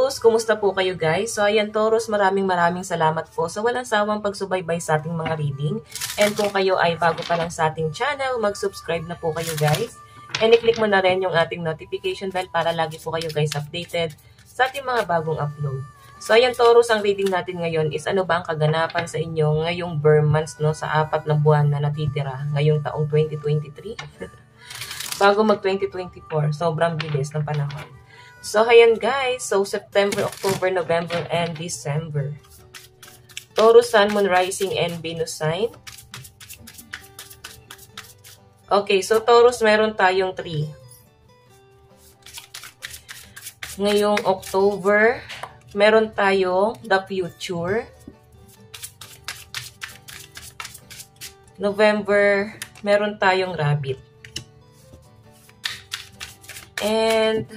Taurus, kumusta po kayo guys? So ayan Taurus, maraming salamat po sa walang sawang pagsubaybay sa ating mga reading. And kung kayo ay bago pa lang sa ating channel, mag-subscribe na po kayo guys. And i-click mo na rin yung ating notification bell para lagi po kayo guys updated sa ating mga bagong upload. So ayan Taurus, ang reading natin ngayon is ano ba ang kaganapan sa inyo ngayong Burr months, no, sa 4 na buwan na natitira ngayong taong 2023. Bago mag 2024, sobrang bilis ng panahon. So, ayan guys. So, September, October, November, and December. Taurus, Sun, Moon, Rising, and Venus sign. Okay, so Taurus, meron tayong 3. Ngayong October, meron tayong The Future. November, meron tayong Rabbit. And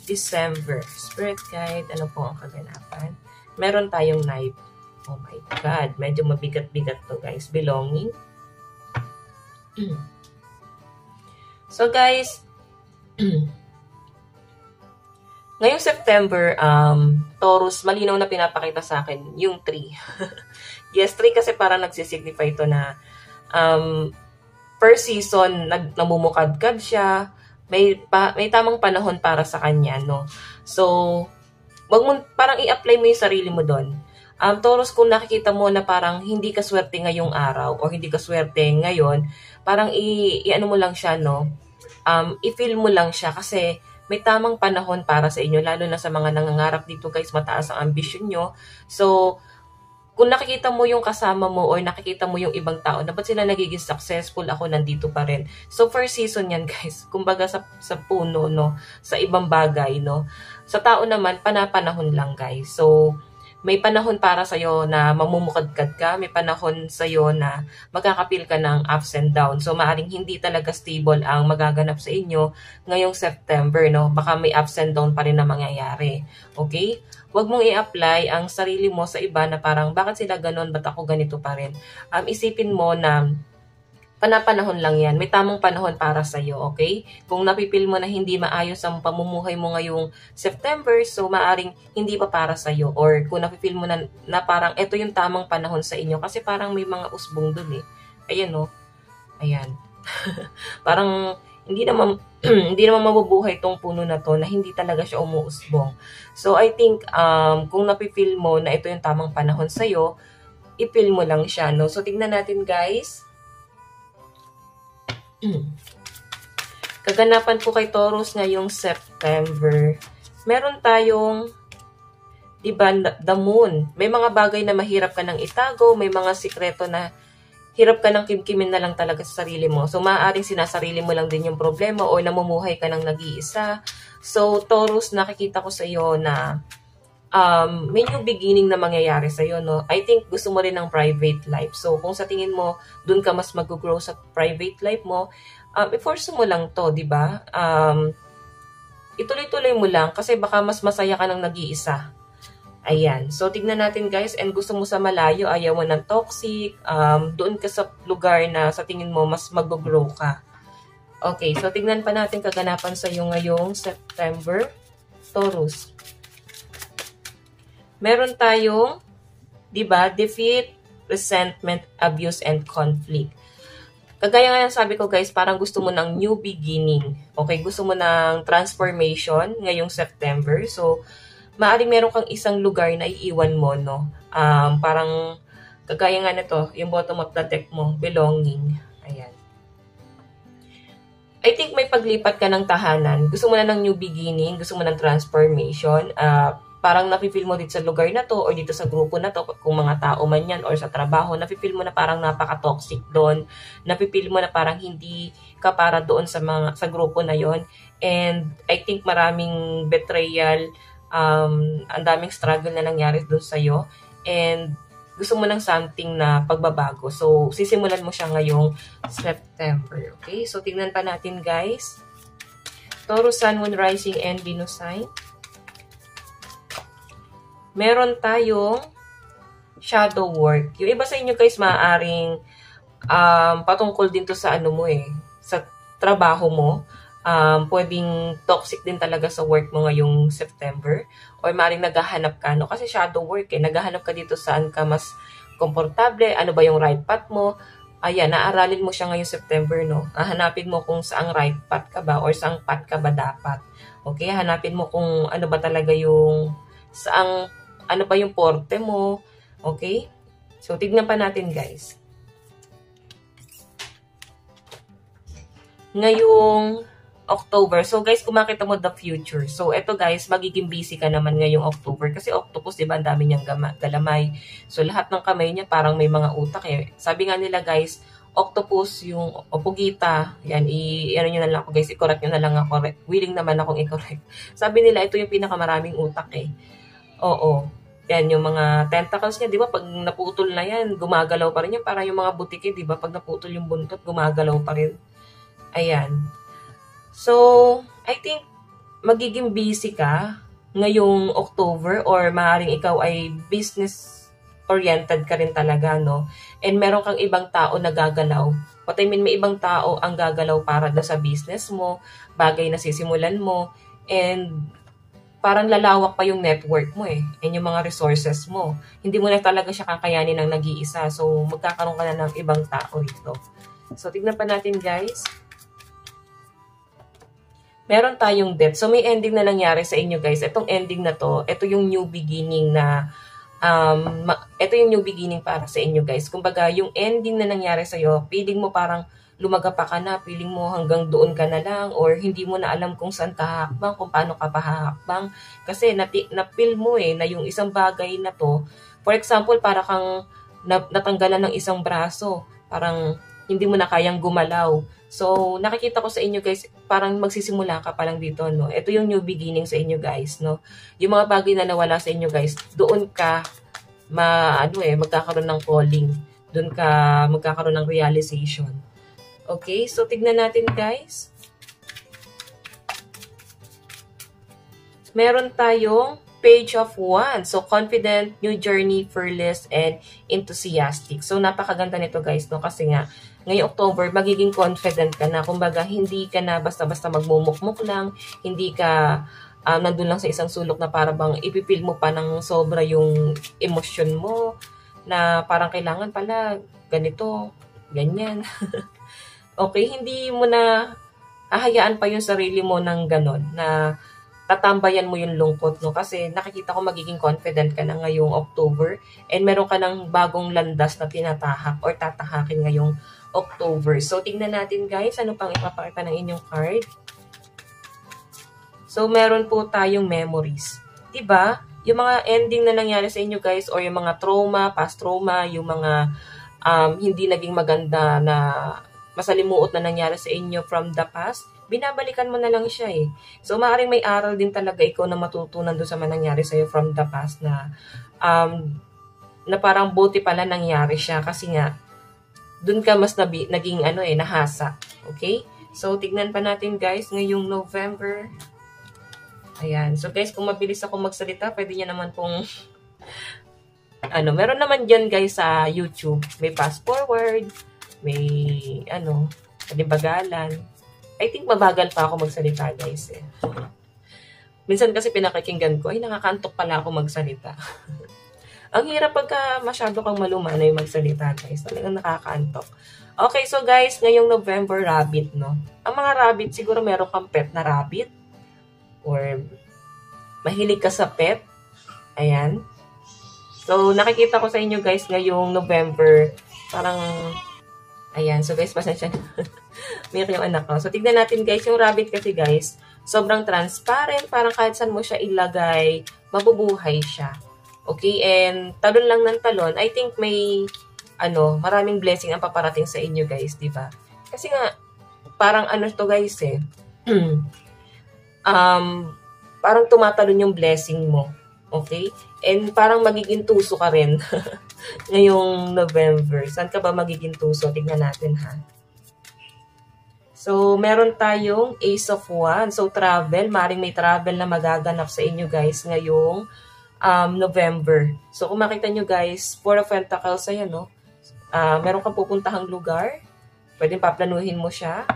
December, Spirit Guide, ano po ang kaganapan? Meron tayong Knife. Oh my God, medyo mabigat-bigat to guys. Belonging. So guys, ngayong September, Taurus, malinaw na pinapakita sa akin yung 3. Yes, 3 kasi parang nagsisignify ito na per season, namumukadkad siya. May tamang panahon para sa kanya, no? So, wag mo, parang i-apply mo yung sarili mo doon. Taurus, kung nakikita mo na parang hindi ka swerte ngayong araw o hindi ka swerte ngayon, parang i-ano mo lang siya, no? I-feel mo lang siya kasi may tamang panahon para sa inyo, lalo na sa mga nangangarap dito guys, mataas ang ambisyon nyo. So, kung nakikita mo yung kasama mo or nakikita mo yung ibang tao, na ba't sila nagiging successful, ako nandito pa rin. So, first season yan, guys. Kumbaga sa puno, no? Sa ibang bagay, no? Sa tao naman, panapanahon lang, guys. So, may panahon para sa'yo na mamumukadkad ka. May panahon sa'yo na magkakapil ka ng ups and downs. So, maaring hindi talaga stable ang magaganap sa inyo ngayong September, no? Baka may ups and downs pa rin na mangyayari. Okay? Huwag mong i-apply ang sarili mo sa iba na parang, bakit sila ganon, ba't ako ganito pa rin? Isipin mo na panapanahon lang yan. May tamang panahon para sa'yo, okay? Kung napipil mo na hindi maayos ang pamumuhay mo ngayong September, so maaring hindi pa para sa'yo. Or kung napipil mo na parang ito yung tamang panahon sa inyo, kasi parang may mga usbong dun eh. Ayan no? Ayan. Parang hindi naman mabubuhay tong puno na to na hindi talaga siya umuusbong. So I think kung napipil mo na ito yung tamang panahon sa'yo, ipil mo lang siya, no? So tignan natin guys. Kaganapan po kay Taurus ngayong September. Meron tayong, diba, the moon. May mga bagay na mahirap ka nang itago, may mga sikreto na hirap ka nang kimkimin na lang talaga sa sarili mo. So, maaaring sinasarili mo lang din yung problema o namumuhay ka nang nag-iisa. So, Taurus, nakikita ko sa iyo na may new beginning na mangyayari sa iyo, no? I think gusto mo rin ng private life. So, kung sa tingin mo, dun ka mas mag-grow sa private life mo, i-force mo lang to, di ba? Ituloy-tuloy mo lang kasi baka mas masaya ka nang nag-iisa. Ayan. So, tignan natin guys. And gusto mo sa malayo, ayaw mo ng toxic. Doon ka sa lugar na sa tingin mo mas mag-grow ka. Okay. So, tignan pa natin kaganapan sa iyo ngayong September. Taurus. Meron tayong, diba, defeat, resentment, abuse, and conflict. Kagaya nga sabi ko guys, parang gusto mo ng new beginning. Okay, gusto mo ng transformation ngayong September. So, maaaring meron kang isang lugar na iiwan mo, no? Parang, kagaya nga nito, yung bottom of the deck mo, belonging. Ayan. I think may paglipat ka ng tahanan. Gusto mo na ng new beginning, gusto mo ng transformation. Parang napipil mo dito sa lugar na to or dito sa grupo na to, kung mga tao man yan or sa trabaho, napipil mo na parang napaka-toxic doon. Napipil mo na parang hindi ka para doon sa grupo na yon. And I think maraming betrayal, ang daming struggle na nangyari doon sa'yo. And gusto mo ng something na pagbabago. So, sisimulan mo siya ngayong September. Okay? So, tingnan pa natin guys. Taurus, Sun, Moon, Rising, and Venus sign. Meron tayong shadow work. Yung iba sa inyo guys, maaaring patungkol din to sa ano mo eh, sa trabaho mo. pwedeng toxic din talaga sa work mo ngayong September. Or maaaring naghahanap ka, no? Kasi shadow work eh. Naghahanap ka dito saan ka mas komportable, ano ba yung right path mo. Ayan, naaralin mo siya ngayong September, no? Hanapin mo kung saang right path ka ba or saang path ka ba dapat. Okay, hanapin mo kung ano ba talaga yung saang, ano ba yung porte mo. Okay? So, tignan pa natin, guys. Ngayong October. So, guys, kung makita mo the future. So, eto guys, magiging busy ka naman ngayong October. Kasi octopus, diba, ang dami niyang galamay. So, lahat ng kamay niya parang may mga utak eh. Sabi nga nila, guys, octopus, yung opugita, yan, ano nyo na lang ako, guys, i-correct nyo na lang ako. Willing naman akong i-correct. Sabi nila, ito yung pinakamaraming utak eh. Oo. Yan, yung mga tentacles niya, di ba, pag naputol na yan, gumagalaw pa rin yan. Parang yung mga butiki, di ba, pag naputol yung buntot, gumagalaw pa rin. Ayan. So, I think magiging busy ka ngayong October or maaaring ikaw ay business-oriented ka rin talaga, no? And meron kang ibang tao na gagalaw. What I mean, may ibang tao ang gagalaw para na sa business mo, bagay na sisimulan mo, and parang lalawak pa yung network mo eh, and yung mga resources mo. Hindi mo na talaga siya kakayanin ng nag-iisa. So, magkakaroon ka na ng ibang tao rito. So, tignan pa natin, guys. Meron tayong death. So, may ending na nangyari sa inyo, guys. Itong ending na to, ito yung new beginning na, ito yung new beginning para sa inyo, guys. Kumbaga, yung ending na nangyari sa'yo, feeling mo parang lumaga pa ka na, feeling mo hanggang doon ka na lang, or hindi mo na alam kung saan ka hahakbang, kung paano ka pahahakbang. Kasi na-feel mo eh, na yung isang bagay na to, for example, para kang natanggalan ng isang braso, parang hindi mo na kayang gumalaw. So, nakikita ko sa inyo guys, parang magsisimula ka pa lang dito, no? Ito yung new beginning sa inyo guys, no? Yung mga bagay na nawala sa inyo guys, doon ka magkakaroon ng calling. Doon ka magkakaroon ng realization. Okay? So, tignan natin guys. Meron tayong Page of Wands. So, confident, new journey, fearless, and enthusiastic. So, napakaganda nito guys, no? Kasi nga, ngayong October, magiging confident ka na. Kumbaga, hindi ka na basta-basta magmumukmuk lang. Hindi ka nandun lang sa isang sulok na para bang ipipil mo pa ng sobra yung emosyon mo. Na parang kailangan pala ganito, ganyan. Okay, hindi mo na hahayaan pa yung sarili mo ng ganon. Na tatambayan mo yung lungkot, no? Kasi nakikita ko magiging confident ka na ngayong October. And meron ka ng bagong landas na tinatahak or tatahakin ngayong October. So, tingnan natin guys, ano pang ipapakita ng inyong card. So, meron po tayong memories. Diba? Yung mga ending na nangyari sa inyo guys, or yung mga trauma, past trauma, yung mga hindi naging maganda na masalimuot na nangyari sa inyo from the past, binabalikan mo na lang siya eh. So, maaaring may aral din talaga ikaw na matutunan doon sa mga nangyari sa'yo from the past na parang buti pala nangyari siya kasi nga, doon ka mas naging nahasa. Okay? So, tignan pa natin guys, ngayong November. Ayan. So, guys, kung mabilis ako magsalita, pwede niya naman pong meron naman dyan guys sa YouTube. May fast forward, may palibagalan. I think mabagal pa ako magsalita guys eh. Minsan kasi pinakikinggan ko, ay nakakantok pala ako magsalita. Ang hirap pagka masyado kang malumanay magsalita, guys. Talagang nakakaantok. Okay, so guys, ngayong November, rabbit, no? Ang mga rabbit, siguro meron kang pet na rabbit. Or mahilig ka sa pet. Ayan. So, nakikita ko sa inyo, guys, ngayong November, parang, ayan. So, guys, pasensya na. Mayroon yung anak ko. So, tignan natin, guys, yung rabbit kasi, guys, sobrang transparent. Parang kahit saan mo siya ilagay, mabubuhay siya. Okay, and talon lang ng talon, I think may, maraming blessing ang paparating sa inyo guys, di ba? Kasi nga, parang to guys eh, parang tumatalon yung blessing mo, okay? And parang magiging tuso ka rin ngayong November. Saan ka ba magiging tuso? Tignan natin ha. So, meron tayong Ace of Wands. So, travel, maring may travel na magaganap sa inyo guys ngayong November. So, kung makita nyo guys, Four of Pentacles, ayan, no? Meron kang pupuntahang lugar. Pwedeng paplanuhin mo siya.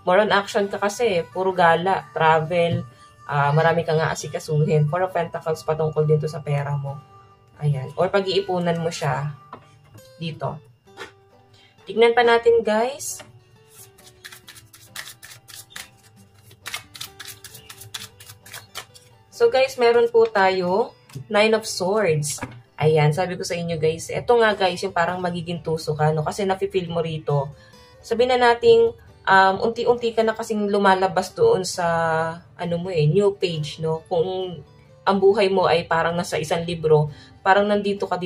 More on action ka kasi, puro gala, travel, marami kang aasikasuhin. Four of Pentacles patungkol dito sa pera mo. Ayan. Or pag-iipunan mo siya dito. Tignan pa natin, guys. So, guys, meron po tayo Nine of Swords. Ayan, sabi ko sa inyo, guys. Ito nga, guys, yung parang magiging tuso ka, no? Kasi nafe-feel mo rito. Sabihin na nating unti-unti ka na kasing lumalabas doon sa, new page, no? Kung ang buhay mo ay parang nasa isang libro, parang nandito ka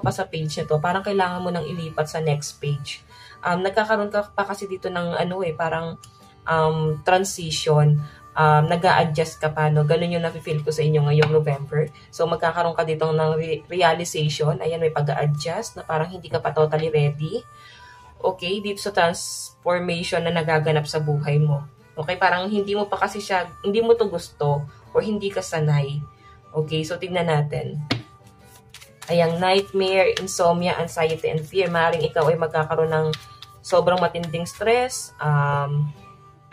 pa sa page nito, parang kailangan mo nang ilipat sa next page. Nagkakaroon ka pa kasi dito ng parang transition, nag-a-adjust ka pa, no? Ganun yung nafe-feel ko sa inyo ngayong November. So, magkakaroon ka dito ng realization, ayan, may pag-a-adjust na parang hindi ka pa totally ready. Okay, dito sa transformation na nagaganap sa buhay mo. Okay, parang hindi mo pa kasi siya, hindi mo to gusto or hindi ka sanay. Okay, so tignan natin. Ayan, nightmare, insomnia, anxiety, and fear. Maaaring ikaw ay magkakaroon ng sobrang matinding stress.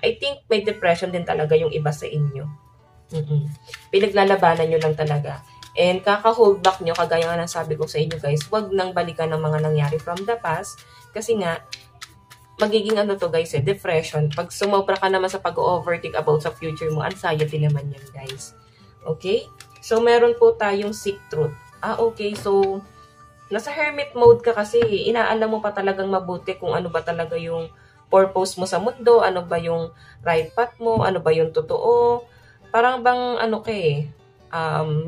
I think may depression din talaga yung iba sa inyo. Pinaglalabanan nyo lang talaga. And kaka-hold back nyo, kagaya nga ng sabi ko sa inyo guys, wag nang balikan ng mga nangyari from the past. Kasi nga, magiging guys, depression. Pag sumobra ka naman sa pag-overthink about sa future mo, anxiety naman yan, guys. Okay? So, meron po tayong seek truth. Okay. So, nasa hermit mode ka kasi. Inaalam mo pa talagang mabuti kung ano ba talaga yung purpose mo sa mundo, ano ba yung right path mo, ano ba yung totoo. Parang bang,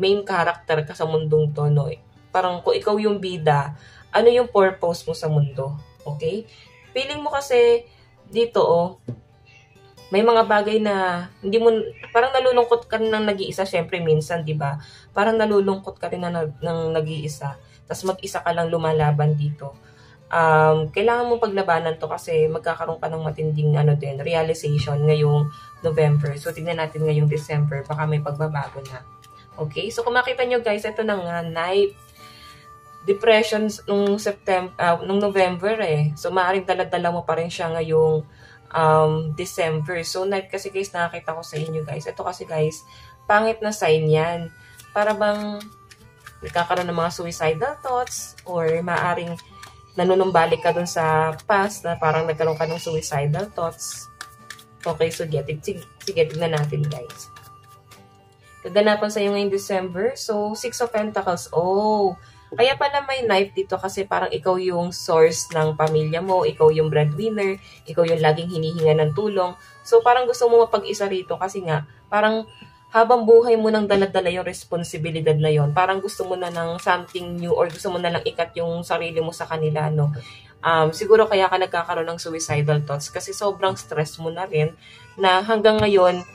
main character ka sa mundong to, no? Parang kung ikaw yung bida, ano yung purpose mo sa mundo? Okay? Feeling mo kasi dito, may mga bagay na hindi mo, parang nalulungkot ka nang nag-iisa, syempre minsan, di ba? Parang nalulungkot ka rin nang nag-iisa. Tapos mag-isa ka lang lumalaban dito. Kailangan mo paglabanan to kasi magkakaroon ka ng matinding realization ngayong November. So, tignan natin ngayong December. Baka may pagbabago na. Okay? So, kung makita nyo guys, ito na nga, Knight. Depression nung November So, maaaring dala-dala mo pa rin siya ngayong December. So, Knight kasi guys, nakakita ko sa inyo guys. Ito kasi guys, pangit na sign yan. Para bang nagkakaroon ng mga suicidal thoughts or maaaring nanunumbalik ka dun sa past na parang nagkaroon ka ng suicidal thoughts. Okay, so sige, tignan natin guys. Kaganapan sa iyo ngayong December. So, 6 of Pentacles. Kaya pala may knife dito kasi parang ikaw yung source ng pamilya mo, ikaw yung breadwinner, ikaw yung laging hinihinga ng tulong. So, parang gusto mo mapag-isa rito kasi nga, parang habang buhay mo nang dala-dala yung responsibilidad na yon, parang gusto mo na ng something new or gusto mo na lang ikat yung sarili mo sa kanila, no? Siguro kaya ka nagkakaroon ng suicidal thoughts kasi sobrang stress mo na rin na hanggang ngayon,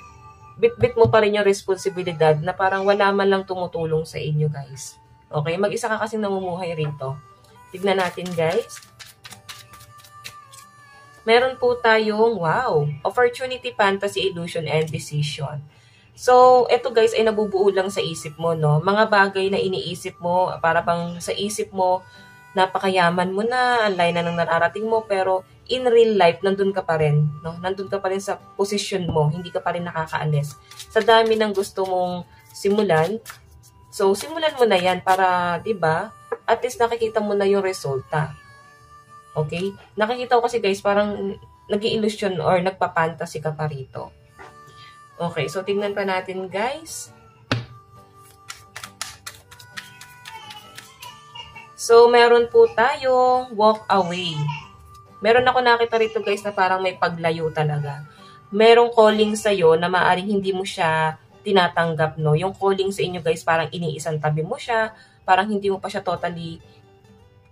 bit-bit mo pa rin yung responsibilidad na parang wala man lang tumutulong sa inyo, guys. Okay? Mag-isa ka kasing namumuhay rito. Tignan natin, guys. Meron po tayong, opportunity, fantasy, illusion, and decision. So, ito guys ay nabubuo lang sa isip mo, no? Mga bagay na iniisip mo, para bang sa isip mo, napakayaman mo na, ang layo na ng nararating mo, pero in real life, nandun ka pa rin, no? Nandun ka pa rin sa position mo, hindi ka pa rin nakakaalis. Sa dami ng gusto mong simulan, so simulan mo na yan para, di ba, at least nakikita mo na yung resulta. Okay? Nakikita ko kasi guys, parang nag-i-illusion or nagpa-fantasy ka pa rito. Okay, so tingnan pa natin guys. So, meron po tayong walk away. Meron ako nakita rito guys na parang may paglayo talaga. Merong calling sa'yo na maaring hindi mo siya tinatanggap, no? Yung calling sa inyo guys, parang iniisang tabi mo siya, parang hindi mo pa siya totally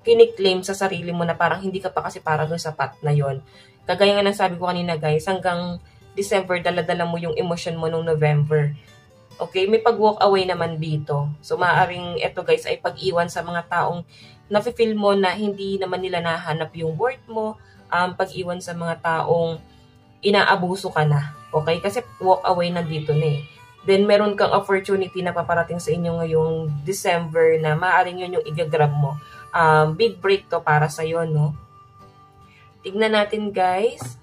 kiniklaim sa sarili mo na parang hindi ka pa kasi para dun sa path na yon. Kagaya nga ng sabi ko kanina guys, hanggang December, dala-dala mo yung emotion mo nung November. Okay, may pag-walk away naman dito. So, maaaring ito guys ay pag-iwan sa mga taong nafe-feel mo na hindi naman nila nahanap yung worth mo. Pag-iwan sa mga taong inaabuso ka na. Okay, kasi walk away nandito na eh. Then, meron kang opportunity na paparating sa inyo ngayong December na maaaring yun yung i-grab mo. Big break to para sa'yo, no? Tignan natin guys.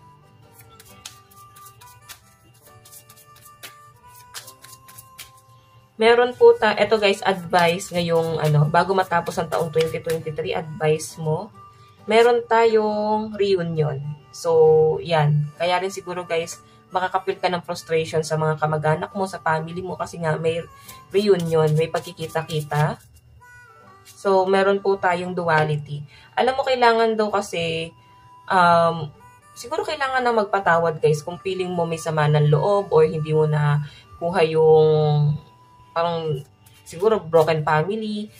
Meron po eto guys, advice ngayong bago matapos ang taong 2023, advice mo. Meron tayong reunion. So, yan. Kaya rin siguro guys, makakapil ka ng frustration sa mga kamag-anak mo, sa family mo kasi nga may reunion, may pagkikita-kita. So, meron po tayong duality. Alam mo, kailangan daw kasi siguro kailangan na magpatawad guys kung feeling mo may sama ng loob or hindi mo na kuha yung parang siguro broken family.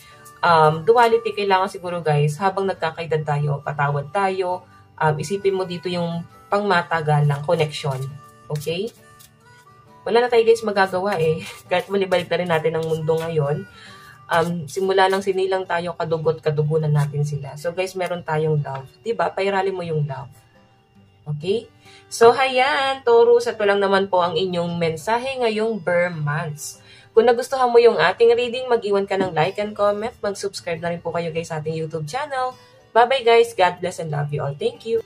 Duality kailangan siguro guys, habang nagkakaedad tayo, patawad tayo. Isipin mo dito yung pangmatagal ng connection. Okay? Wala na tayo guys magagawa eh. Kahit malibalik na rin natin ang mundo ngayon. Simula nang sinilang tayo, kadugot-kadugo na natin sila. So guys, meron tayong love. Diba? Pairali mo yung love. Okay? So, hayan, Taurus, ito lang naman po ang inyong mensahe ngayong Burr months. Kung nagustuhan mo yung ating reading, mag-iwan ka ng like and comment. Mag-subscribe na rin po kayo guys sa ating YouTube channel. Bye-bye guys. God bless and love you all. Thank you.